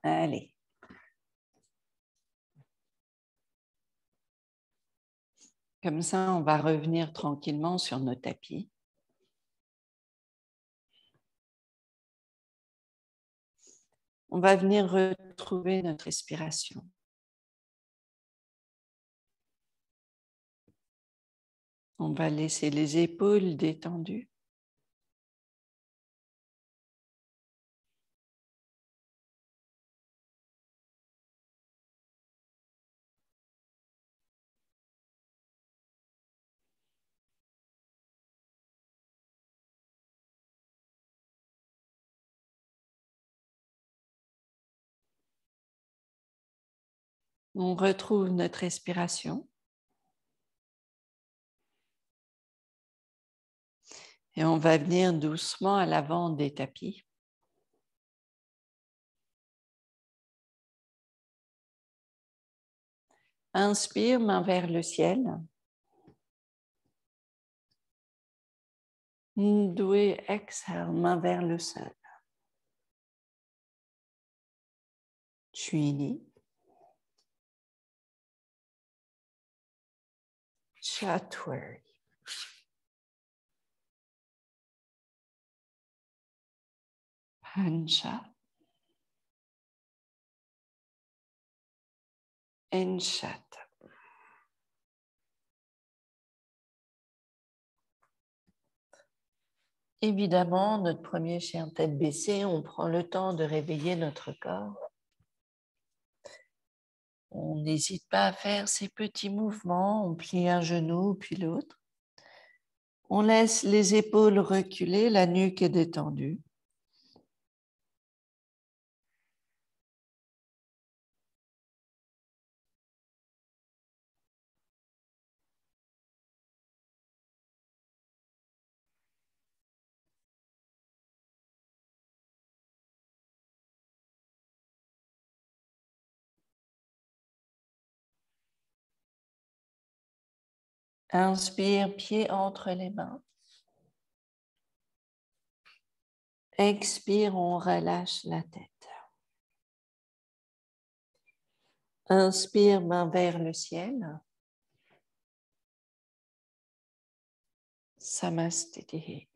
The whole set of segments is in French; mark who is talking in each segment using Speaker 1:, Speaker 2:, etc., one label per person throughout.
Speaker 1: Allez. Comme ça, on va revenir tranquillement sur nos tapis. On va venir retrouver notre respiration. On va laisser les épaules détendues. On retrouve notre respiration. Et on va venir doucement à l'avant des tapis. Inspire, main vers le ciel. Ndoué, exhale, main vers le sol. Chouini. Chatwari. Pancha. Enchat. Évidemment, notre premier chien tête baissée, on prend le temps de réveiller notre corps. On n'hésite pas à faire ces petits mouvements, on plie un genou puis l'autre. On laisse les épaules reculer, la nuque est détendue. Inspire, pied entre les mains. Expire, on relâche la tête. Inspire, main vers le ciel. Samastitihi.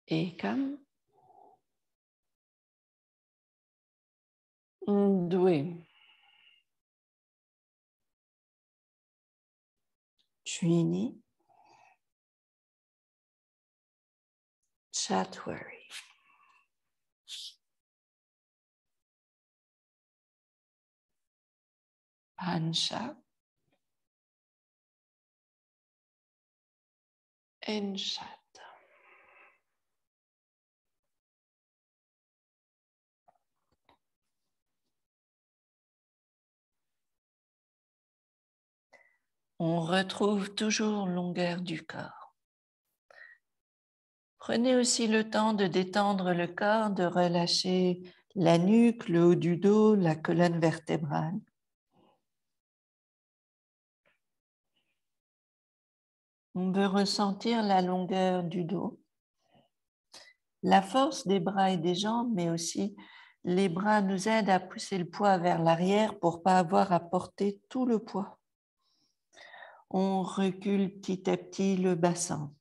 Speaker 1: Ekam. Ndoué. Chouini. Chatwari. Pancha. Enchat. On retrouve toujours longueur du corps. Prenez aussi le temps de détendre le corps, de relâcher la nuque, le haut du dos, la colonne vertébrale. On veut ressentir la longueur du dos, la force des bras et des jambes, mais aussi les bras nous aident à pousser le poids vers l'arrière pour ne pas avoir à porter tout le poids. On recule petit à petit le bassin.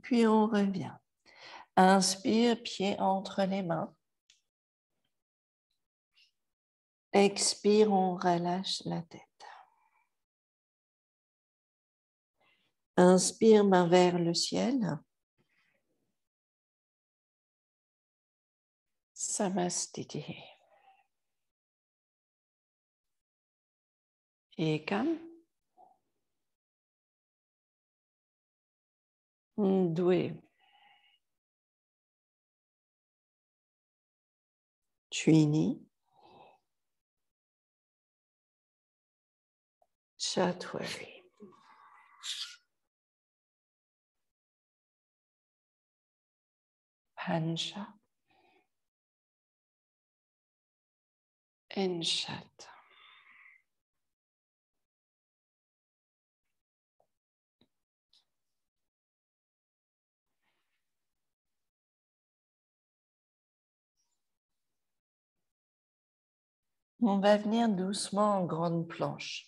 Speaker 1: Puis on revient. Inspire, pied entre les mains. Expire, on relâche la tête. Inspire, main vers le ciel. Samastitihi. Ekam. Ndoué. Chouini. Chatwari. Pancha. Enchat. On va venir doucement en grande planche.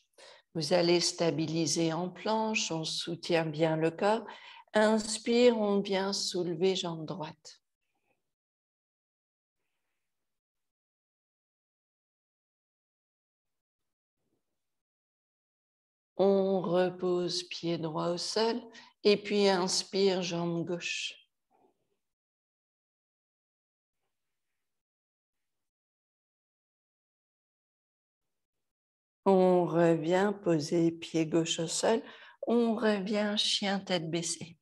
Speaker 1: Vous allez stabiliser en planche, on soutient bien le corps. Inspire, on vient soulever jambe droite. On repose pied droit au sol et puis inspire, jambe gauche. On revient poser pied gauche au sol. On revient chien tête baissée.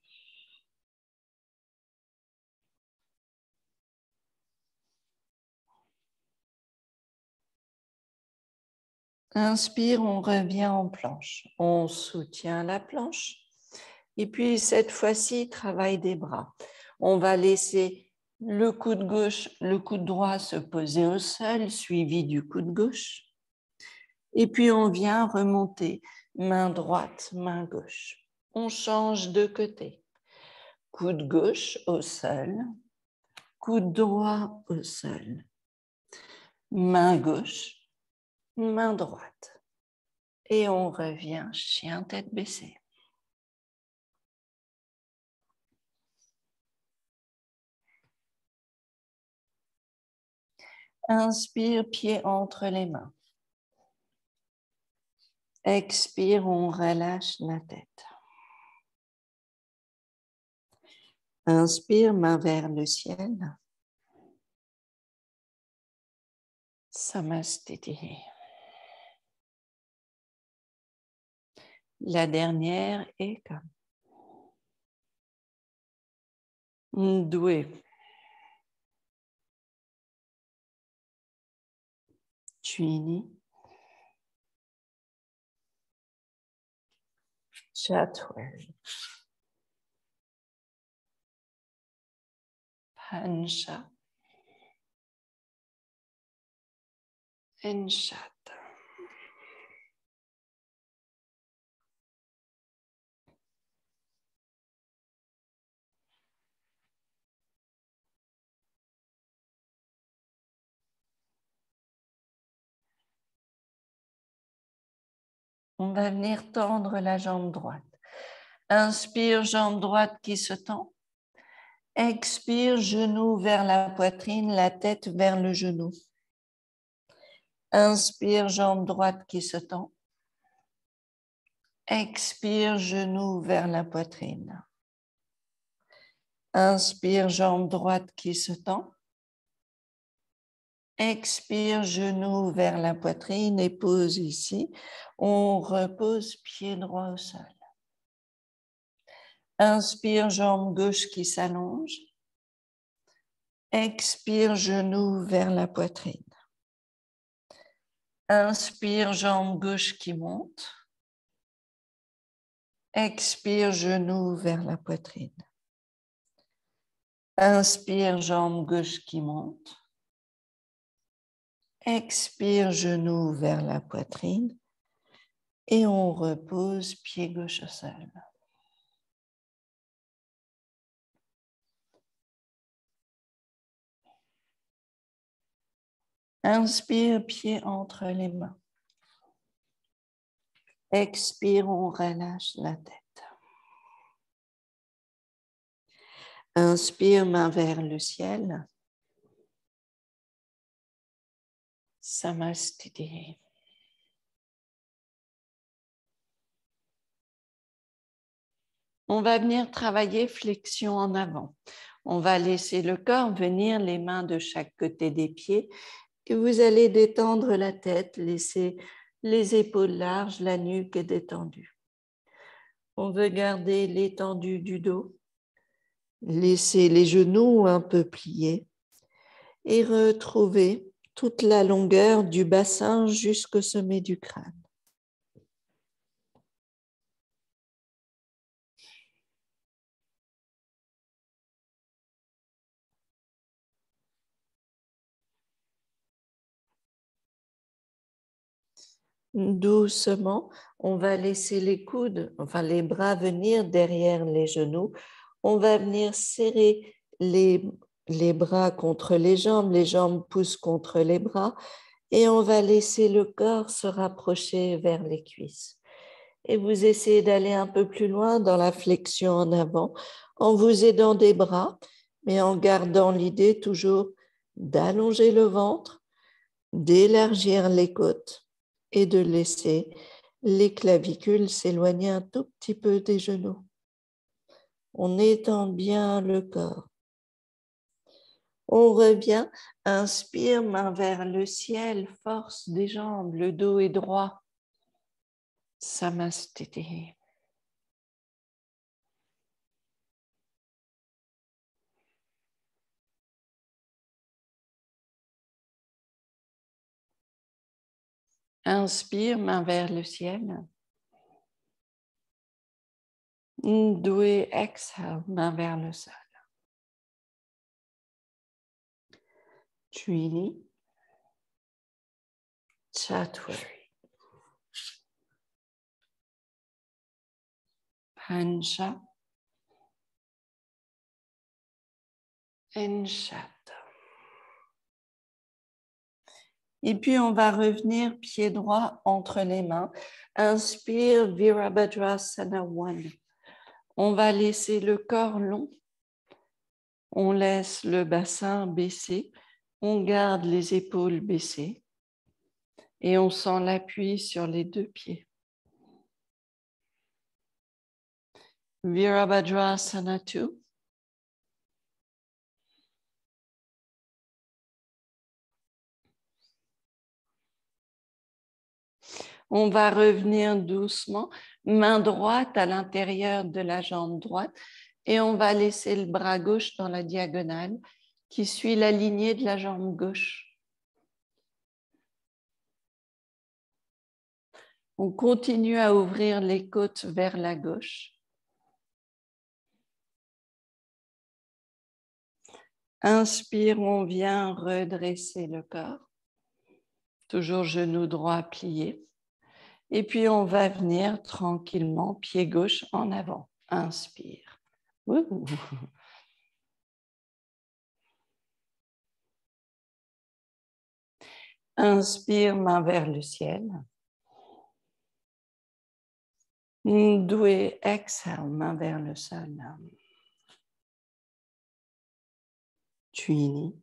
Speaker 1: Inspire, on revient en planche. On soutient la planche. Et puis cette fois-ci, travail des bras. On va laisser le coude gauche, le coude droit se poser au sol, suivi du coude gauche. Et puis on vient remonter, main droite, main gauche. On change de côté. Coude gauche au sol, coude droit au sol. Main gauche, main droite. Et on revient, chien tête baissée. Inspire, pied entre les mains. Expire, on relâche la tête. Inspire, main vers le ciel. Samastiti. La dernière est comme Ndoué. Chini. Chatwell. Pancha. Enchat. On va venir tendre la jambe droite. Inspire, jambe droite qui se tend. Expire, genou vers la poitrine, la tête vers le genou. Inspire, jambe droite qui se tend. Expire, genou vers la poitrine. Inspire, jambe droite qui se tend. Expire, genou vers la poitrine et pose ici. On repose pied droit au sol. Inspire, jambe gauche qui s'allonge. Expire, genou vers la poitrine. Inspire, jambe gauche qui monte. Expire, genou vers la poitrine. Inspire, jambe gauche qui monte. Expire, genou vers la poitrine. Et on repose pied gauche au sol. Inspire, pied entre les mains. Expire, on relâche la tête. Inspire, main vers le ciel. Samastiti. On va venir travailler flexion en avant. On va laisser le corps venir, les mains de chaque côté des pieds. Et vous allez détendre la tête, laisser les épaules larges, la nuque détendue. On veut garder l'étendue du dos. Laisser les genoux un peu pliés et retrouver toute la longueur du bassin jusqu'au sommet du crâne. Doucement, on va laisser les coudes, enfin les bras venir derrière les genoux. On va venir serrer les bras contre les jambes poussent contre les bras Et on va laisser le corps se rapprocher vers les cuisses. Et vous essayez d'aller un peu plus loin dans la flexion en avant en vous aidant des bras, mais en gardant l'idée toujours d'allonger le ventre, d'élargir les côtes et de laisser les clavicules s'éloigner un tout petit peu des genoux. On étend bien le corps. On revient, inspire, main vers le ciel, force des jambes, le dos est droit. Samastiti. Inspire, main vers le ciel. Doué, exhale, main vers le sol. Trini. Chatwari. Pancha. Enchata. Et puis, on va revenir pied droit entre les mains. Inspire, Virabhadrasana 1. On va laisser le corps long. On laisse le bassin baissé. On garde les épaules baissées. Et on sent l'appui sur les deux pieds. Virabhadrasana 2. On va revenir doucement, main droite à l'intérieur de la jambe droite et on va laisser le bras gauche dans la diagonale qui suit la lignée de la jambe gauche. On continue à ouvrir les côtes vers la gauche. Inspire, on vient redresser le corps. Toujours genou droit plié. Et puis, on va venir tranquillement, pied gauche en avant. Inspire. Ouh. Inspire, main vers le ciel. Doué, exhale, main vers le sol. Trini.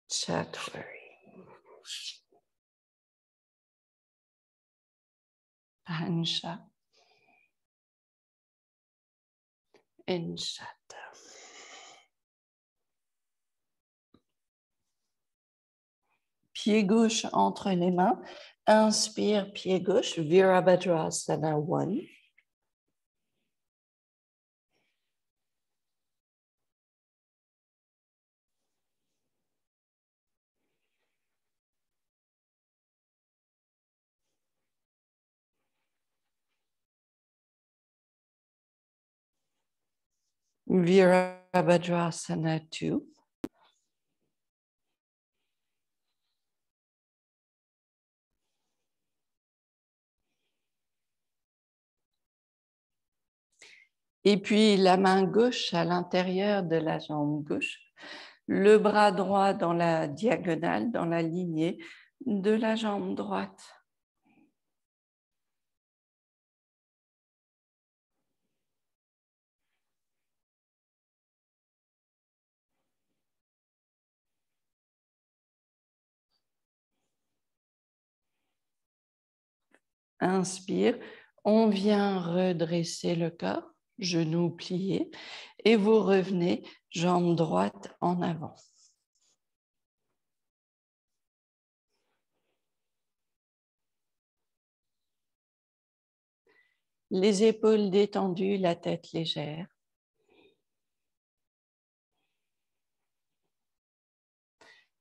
Speaker 1: Chatwari. Pancha. Enchata. Pied gauche entre les mains. Inspire, pied gauche, Virabhadrasana 1. Virabhadrasana 2. Et puis la main gauche à l'intérieur de la jambe gauche, le bras droit dans la diagonale, dans la lignée de la jambe droite. Inspire, on vient redresser le corps, genoux pliés, et vous revenez jambe droite en avant. Les épaules détendues, la tête légère.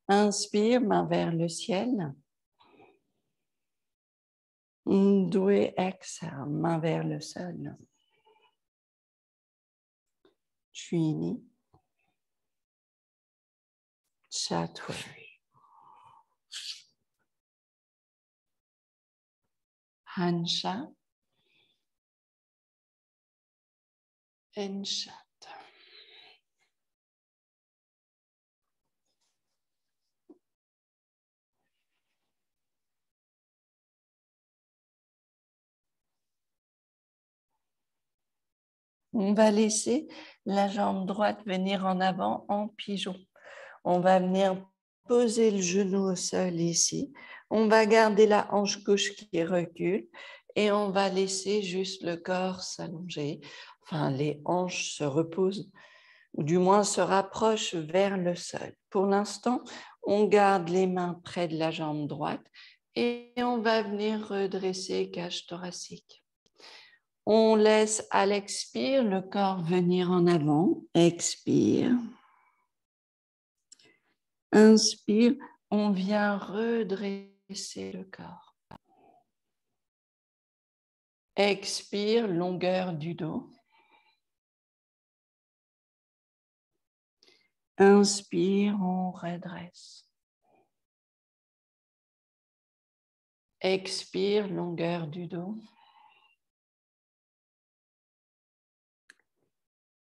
Speaker 1: Inspire, main vers le ciel. Doué, exhale, main vers le sol. Trini. Chatwari. Pancha. Enchata. On va laisser la jambe droite venir en avant en pigeon. On va venir poser le genou au sol ici. On va garder la hanche gauche qui recule et on va laisser juste le corps s'allonger. Enfin, les hanches se reposent ou du moins se rapprochent vers le sol. Pour l'instant, on garde les mains près de la jambe droite et on va venir redresser cage thoracique. On laisse à l'expire le corps venir en avant. Expire. Inspire, on vient redresser le corps. Expire, longueur du dos. Inspire, on redresse. Expire, longueur du dos.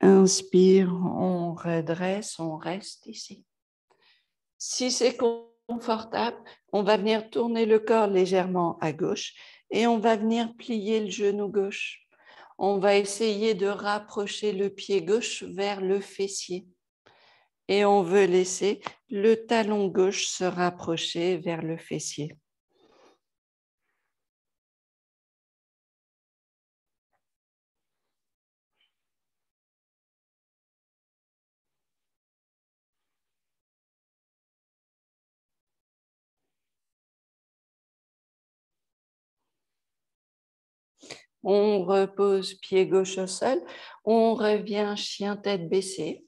Speaker 1: Inspire, on redresse, on reste ici. Si c'est confortable, on va venir tourner le corps légèrement à gauche et on va venir plier le genou gauche. On va essayer de rapprocher le pied gauche vers le fessier. Et on veut laisser le talon gauche se rapprocher vers le fessier. On repose pied gauche au sol. On revient chien tête baissée.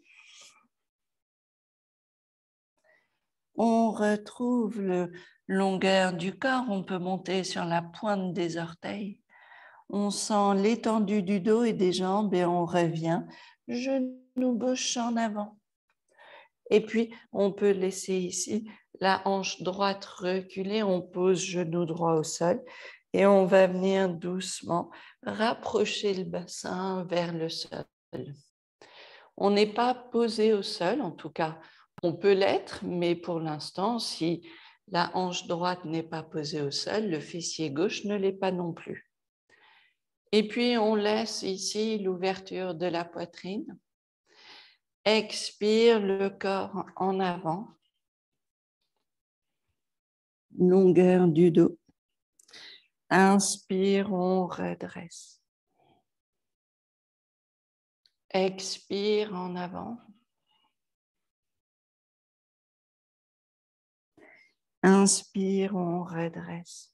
Speaker 1: On retrouve la longueur du corps. On peut monter sur la pointe des orteils. On sent l'étendue du dos et des jambes et on revient genou gauche en avant. Et puis, on peut laisser ici la hanche droite reculer. On pose genou droit au sol et on va venir doucement rapprocher le bassin vers le sol. On n'est pas posé au sol, en tout cas, on peut l'être, mais pour l'instant, si la hanche droite n'est pas posée au sol, le fessier gauche ne l'est pas non plus. Et puis, on laisse ici l'ouverture de la poitrine. Expire le corps en avant. Longueur du dos. Inspire, on redresse. Expire en avant. Inspire, on redresse.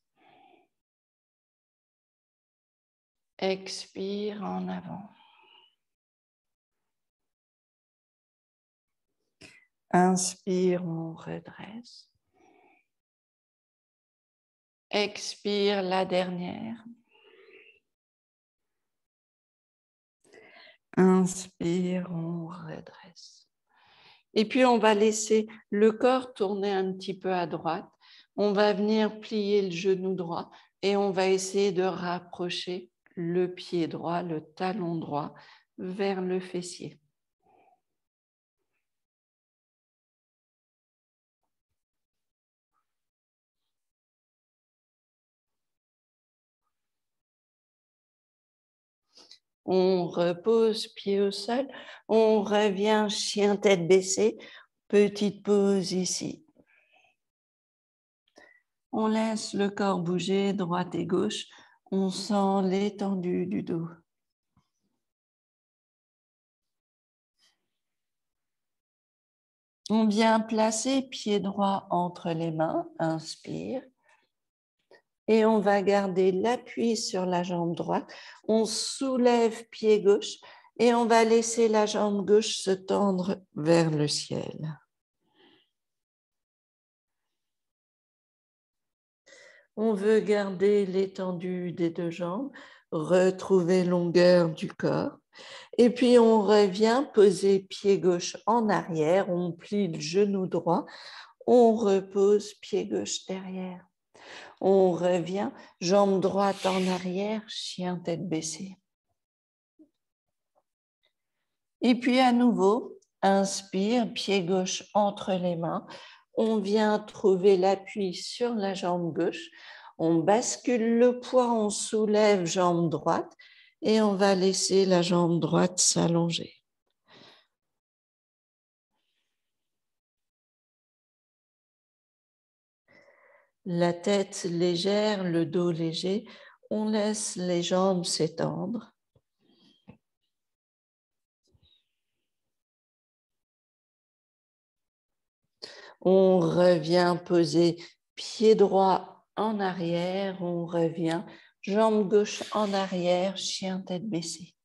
Speaker 1: Expire en avant. Inspire, on redresse. Expire la dernière. Inspire, on redresse. Et puis, on va laisser le corps tourner un petit peu à droite. On va venir plier le genou droit et on va essayer de rapprocher le pied droit, le talon droit vers le fessier. On repose pied au sol. On revient chien tête baissée. Petite pause ici. On laisse le corps bouger droite et gauche. On sent l'étendue du dos. On vient placer pied droit entre les mains. Inspire. Et on va garder l'appui sur la jambe droite. On soulève pied gauche et on va laisser la jambe gauche se tendre vers le ciel. On veut garder l'étendue des deux jambes, retrouver longueur du corps. Et puis, on revient poser pied gauche en arrière. On plie le genou droit. On repose pied gauche derrière. On revient, jambe droite en arrière, chien tête baissée. Et puis, à nouveau, inspire, pied gauche entre les mains. On vient trouver l'appui sur la jambe gauche. On bascule le poids, on soulève jambe droite Et on va laisser la jambe droite s'allonger. La tête légère, le dos léger. On laisse les jambes s'étendre. On revient poser pied droit en arrière. On revient jambe gauche en arrière, chien tête baissée.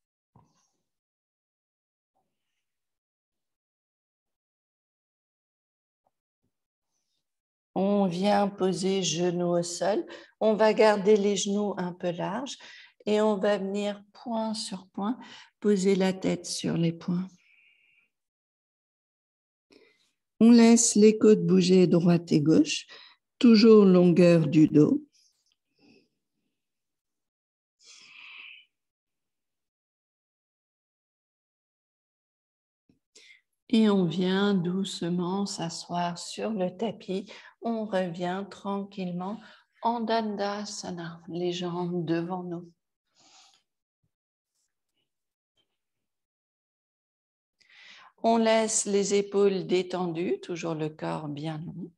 Speaker 1: On vient poser genoux au sol. On va garder les genoux un peu larges et on va venir point sur point, poser la tête sur les poings. On laisse les côtes bouger droite et gauche, toujours longueur du dos. Et on vient doucement s'asseoir sur le tapis. On revient tranquillement en Dandasana, les jambes devant nous. On laisse les épaules détendues, toujours le corps bien long.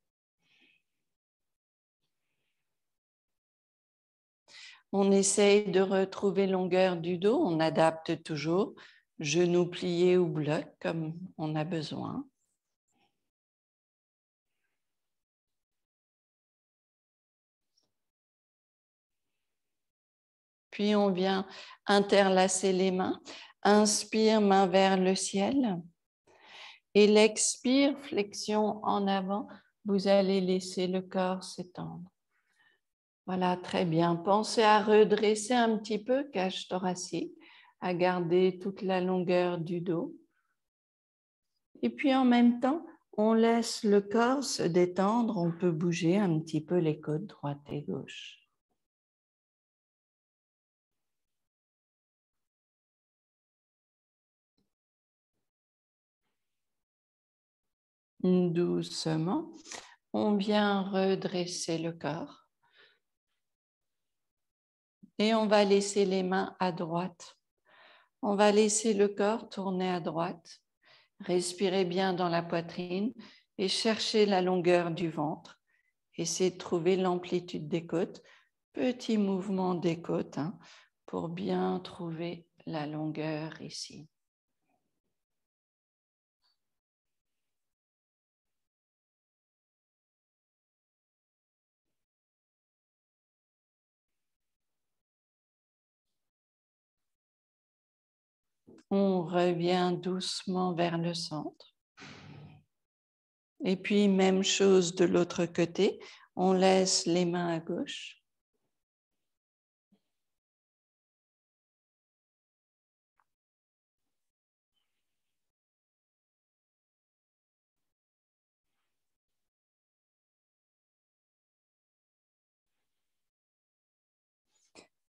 Speaker 1: On essaye de retrouver longueur du dos, on adapte toujours, genoux pliés ou bloc comme on a besoin. Puis on vient interlacer les mains. Inspire, main vers le ciel. Et l'expire, flexion en avant. Vous allez laisser le corps s'étendre. Voilà, très bien. Pensez à redresser un petit peu, cage thoracique, à garder toute la longueur du dos. Et puis en même temps, on laisse le corps se détendre. On peut bouger un petit peu les côtes droite et gauche. Doucement, on vient redresser le corps. Et on va laisser les mains à droite. On va laisser le corps tourner à droite. Respirez bien dans la poitrine et cherchez la longueur du ventre. Essayez de trouver l'amplitude des côtes. Petit mouvement des côtes pour bien trouver la longueur ici. On revient doucement vers le centre. Et puis, même chose de l'autre côté. On laisse les mains à gauche.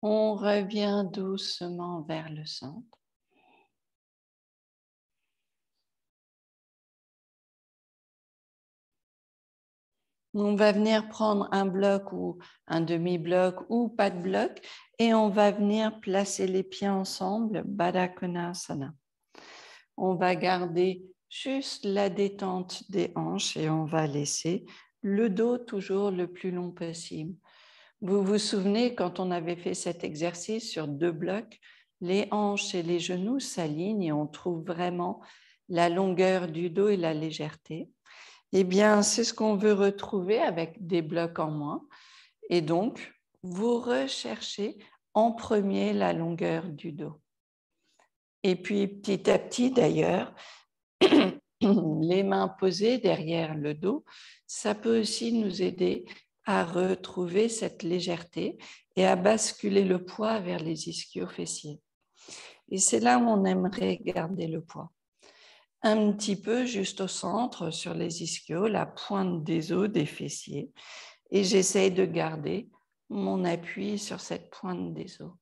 Speaker 1: On revient doucement vers le centre. On va venir prendre un bloc ou un demi-bloc ou pas de bloc et on va venir placer les pieds ensemble, Baddha Konasana. On va garder juste la détente des hanches et on va laisser le dos toujours le plus long possible. Vous vous souvenez quand on avait fait cet exercice sur 2 blocs, les hanches et les genoux s'alignent et on trouve vraiment la longueur du dos et la légèreté. Eh bien, c'est ce qu'on veut retrouver avec des blocs en moins. Et donc, vous recherchez en premier la longueur du dos. Et puis, petit à petit, d'ailleurs, les mains posées derrière le dos, ça peut aussi nous aider à retrouver cette légèreté et à basculer le poids vers les ischio-fessiers. Et c'est là où on aimerait garder le poids. Un petit peu juste au centre, sur les ischios, la pointe des os des fessiers. Et j'essaye de garder mon appui sur cette pointe des os.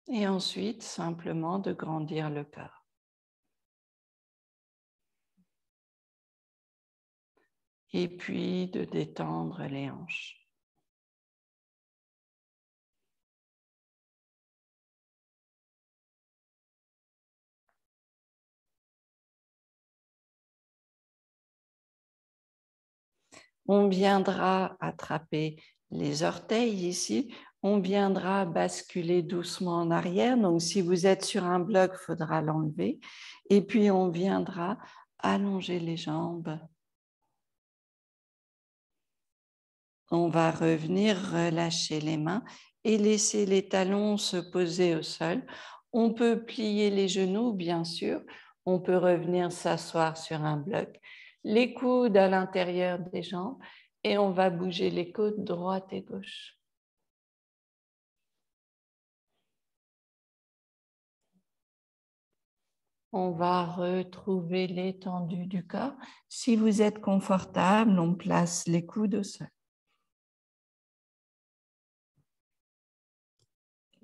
Speaker 1: Et ensuite, simplement de grandir le corps. Et puis de détendre les hanches. On viendra attraper les orteils ici. On viendra basculer doucement en arrière. Donc, si vous êtes sur un bloc, il faudra l'enlever. Et puis, on viendra allonger les jambes. On va revenir relâcher les mains et laisser les talons se poser au sol. On peut plier les genoux, bien sûr. On peut revenir s'asseoir sur un bloc. Les coudes à l'intérieur des jambes et on va bouger les côtes droite et gauche. On va retrouver l'étendue du corps. Si vous êtes confortable, on place les coudes au sol.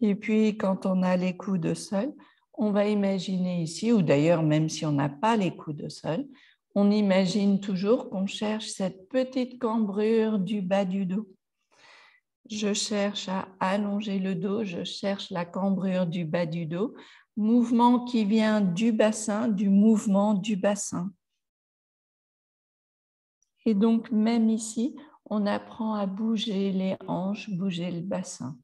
Speaker 1: Et puis, quand on a les coudes au sol, on va imaginer ici, ou d'ailleurs même si on n'a pas les coudes au sol, on imagine toujours qu'on cherche cette petite cambrure du bas du dos. Je cherche à allonger le dos, je cherche la cambrure du bas du dos, mouvement qui vient du bassin, du mouvement du bassin. Et donc, même ici, on apprend à bouger les hanches, bouger le bassin.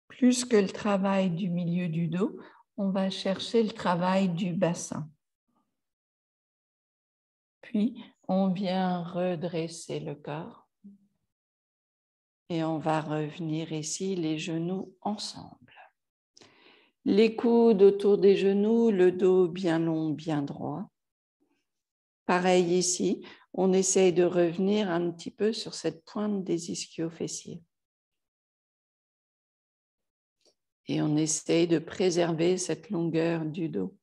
Speaker 1: Plus que le travail du milieu du dos, on va chercher le travail du bassin. Puis, on vient redresser le corps. Et on va revenir ici, les genoux ensemble. Les coudes autour des genoux, le dos bien long, bien droit. Pareil ici, on essaye de revenir un petit peu sur cette pointe des ischio-fessiers. Et on essaye de préserver cette longueur du dos.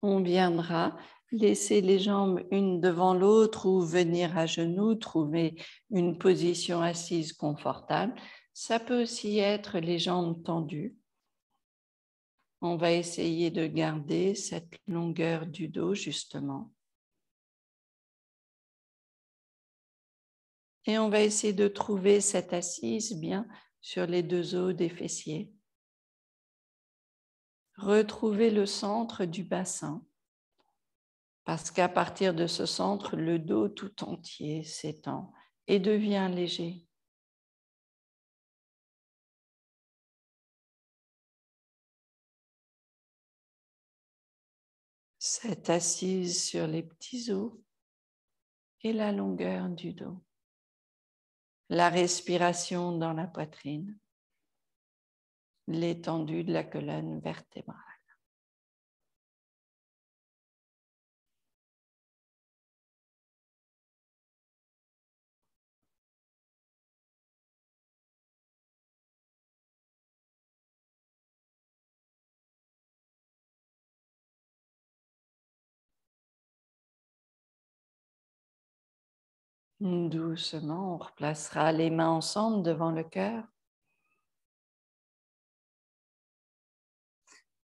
Speaker 1: On viendra laisser les jambes une devant l'autre ou venir à genoux, trouver une position assise confortable. Ça peut aussi être les jambes tendues. On va essayer de garder cette longueur du dos, justement. Et on va essayer de trouver cette assise bien sur les deux os des fessiers. Retrouver le centre du bassin. Parce qu'à partir de ce centre, le dos tout entier s'étend et devient léger. Cette assise sur les petits os et la longueur du dos. La respiration dans la poitrine, l'étendue de la colonne vertébrale. Doucement, on replacera les mains ensemble devant le cœur.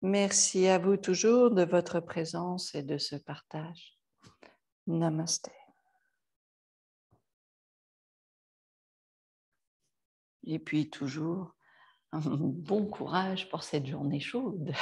Speaker 1: Merci à vous toujours de votre présence et de ce partage. Namasté. Et puis toujours, un bon courage pour cette journée chaude.